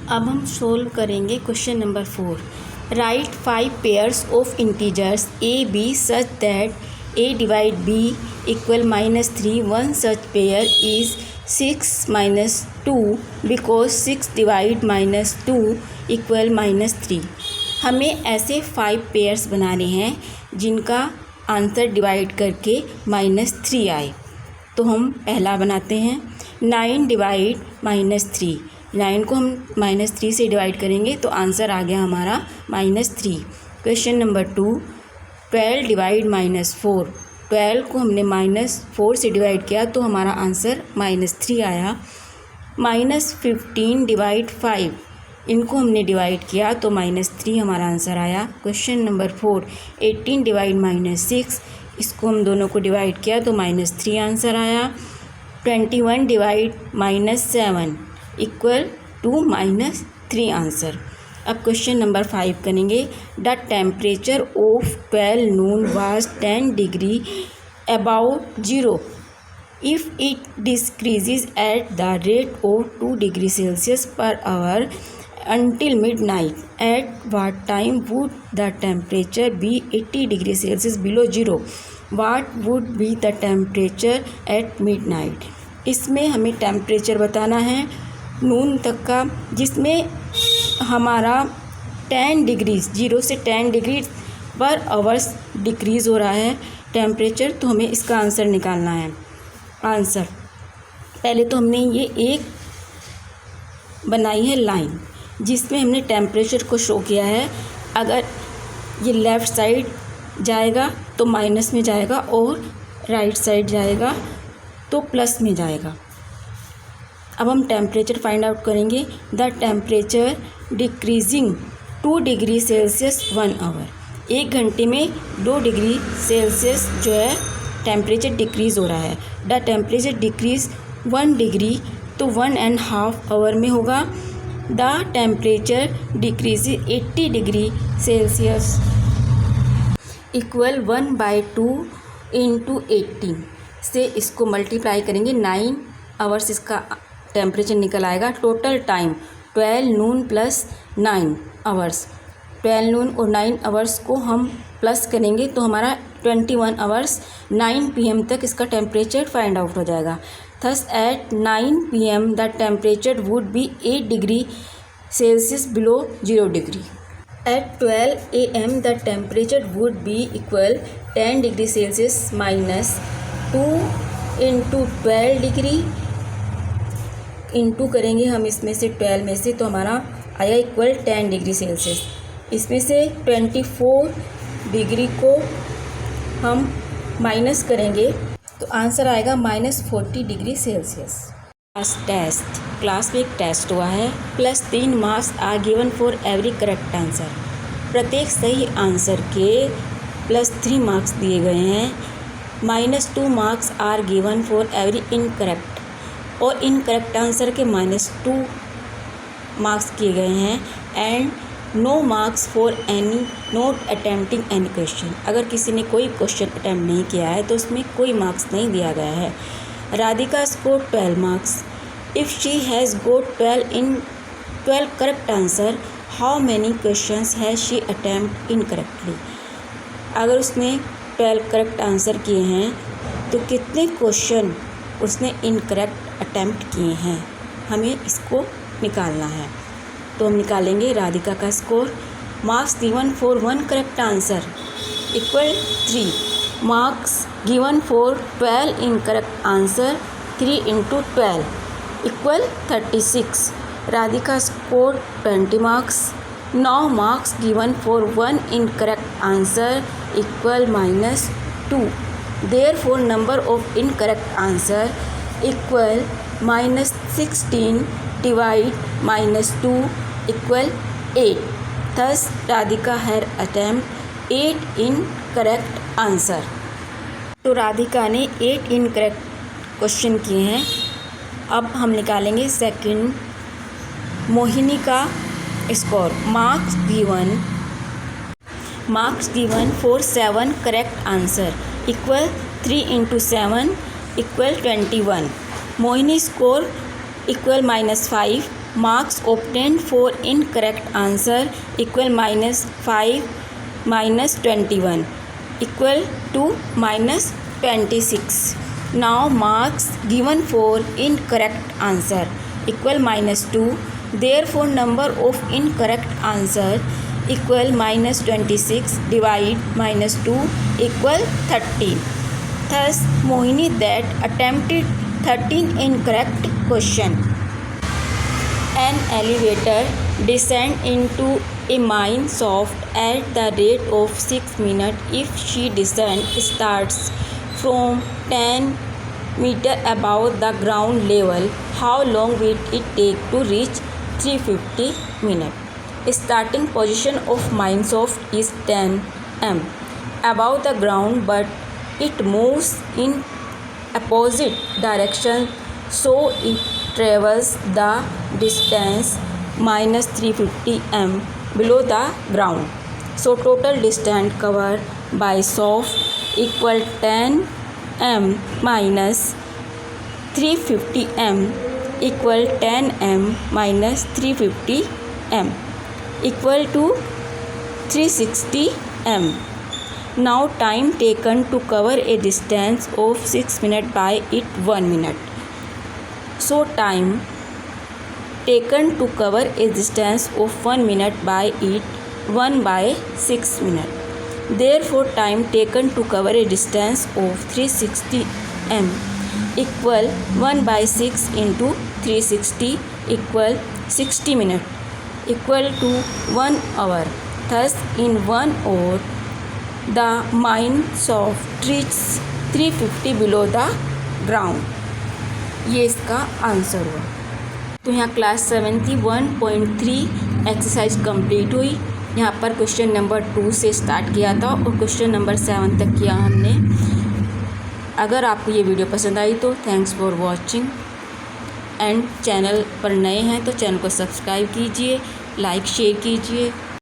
अब हम सोल्व करेंगे question number 4। Right 5 pairs of integers A B such that a divide b equal -3। One such pair is 6 - 2 because 6 divide -2 equal -3। हमें ऐसे 5 pairs बनाने हैं जिनका आंसर डिवाइड करके -3 आए। तो हम पहला बनाते हैं 9 डिवाइड -3। 9 को हम -3 से डिवाइड करेंगे तो आंसर आ गया हमारा -3। Question number 2 12 divide -4। 12 को हमने -4 से डिवाइड किया तो हमारा आंसर -3 आया। -15 डिवाइड 5, इनको हमने डिवाइड किया तो -3 हमारा आंसर आया। क्वेश्चन नंबर 4 18 डिवाइड -6, इसको हम दोनों को डिवाइड किया तो -3 आंसर आया। 21 डिवाइड -7 इक्वल टू -3 आंसर। अब क्वेश्चन नंबर 5 करेंगे। The temperature of 12 Noon was 10 degree about 0 if it decreases at the rate of 2 degree Celsius per hour until midnight. At what time would the temperature be 80 degree Celsius below 0? What would be the temperature at midnight? इसमें हमें temperature बताना है नून तक का, जिसमें हमारा 10 degree 0 से 10 degree पर आवर्स डिक्रीज़ हो रहा है टेम्परेचर। तो हमें इसका आंसर निकालना है। आंसर पहले तो हमने ये एक बनाई है लाइन जिसमें हमने टेम्परेचर को शो किया है। अगर ये लेफ़्ट साइड जाएगा तो माइनस में जाएगा और राइट साइड जाएगा तो प्लस में जाएगा। अब हम टेम्परेचर फाइंड आउट करेंगे। The temperature decreasing 2 degree Celsius 1 hour. 1 घंटे में 2 डिग्री सेल्सियस जो है टेम्परेचर डिक्रीज़ हो रहा है। द टेम्परेचर डिक्रीज 1 डिग्री तो 1.5 आवर में होगा। The temperature decrease 80 degree Celsius equal 1/2 × 18 से इसको मल्टीप्लाई करेंगे 9 आवर्स इसका टेम्परेचर निकल आएगा। टोटल टाइम 12 नून प्लस 9 आवर्स। 12 नून और 9 आवर्स को हम प्लस करेंगे तो हमारा 21 आवर्स 9 PM तक इसका टेम्परेचर फाइंड आउट हो जाएगा। Thus at 9 PM the temperature would be 8 degree Celsius below 0 degree. At 12 AM the temperature would be equal 10 degree Celsius minus 2 into 12 degree into करेंगे हम इसमें से 12 में से तो हमारा आया इक्वल 10 डिग्री सेल्सियस। इसमें से 24 डिग्री को हम माइनस करेंगे तो आंसर आएगा -40 डिग्री सेल्सियस। क्लास में एक टेस्ट हुआ है। +3 marks are given for every correct answer. प्रत्येक सही आंसर के +3 मार्क्स दिए गए हैं। -2 marks are given for every incorrect, और इनकरेक्ट आंसर के -2 मार्क्स किए गए हैं। And no marks for any not attempting any question. अगर किसी ने कोई क्वेश्चन अटैम्प्ट नहीं किया है तो उसमें कोई मार्क्स नहीं दिया गया है। Radhika score 12 marks. If she has got 12 correct answer, how many questions has she attempt incorrectly. अगर उसने 12 करेक्ट आंसर किए हैं तो कितने क्वेश्चन उसने इनकरेक्ट अटैम्प्ट किए हैं, हमें इसको निकालना है। तो हम निकालेंगे राधिका का score. Marks given for 1 correct answer equal 3। Marks given for 12 incorrect answer 3 × 12 equal 36। Radhika score 20 marks. 9 marks given for 1 incorrect answer equal -2। Therefore number of incorrect answer equal -16 divide -2 equal 8। Thus Radhika had attempt 8 incorrect answer. तो राधिका ने 8 incorrect question किए हैं। अब हम निकालेंगे second Mohini का score. Marks given for 7 correct answer equal 3 × 7 equal 21। Mohini score equal -5 Marks obtained for incorrect answer equal -5 -21 equal to -26. Now marks given for incorrect answer equal -2. Therefore number of incorrect answer equal -26 divide -2 equal 13. Thus Mohini that attempted 13 incorrect question. An elevator descends into a mine shaft at the rate of 6 minutes. If she descent starts from 10 meters above the ground level, how long will it take to reach 350 minutes? Starting position of mine shaft is 10 m above the ground, but it moves in opposite direction, so it travels the distance -350 m below the ground. So total distance covered by shaft equal 10 m minus 350 m equal 10 m minus 350 m equal to 360 m. Now time taken to cover a distance of 6 minutes by it 1 minute. So time taken to cover a distance of 1 minute by it 1 by 6 minutes. Therefore time taken to cover a distance of 360 m equal 1 by 6 into 360 equal 60 minutes equal to 1 hour. Thus in 1 hour the mine shaft reaches 350 below the ground. ये इसका answer हुआ। तो यहाँ class 71.3 exercise complete हुई। यहाँ पर question number 2 से start किया था और क्वेश्चन नंबर 7 तक किया हमने। अगर आपको ये वीडियो पसंद आई तो thanks for watching and channel पर नए हैं तो चैनल को सब्सक्राइब कीजिए, लाइक शेयर कीजिए।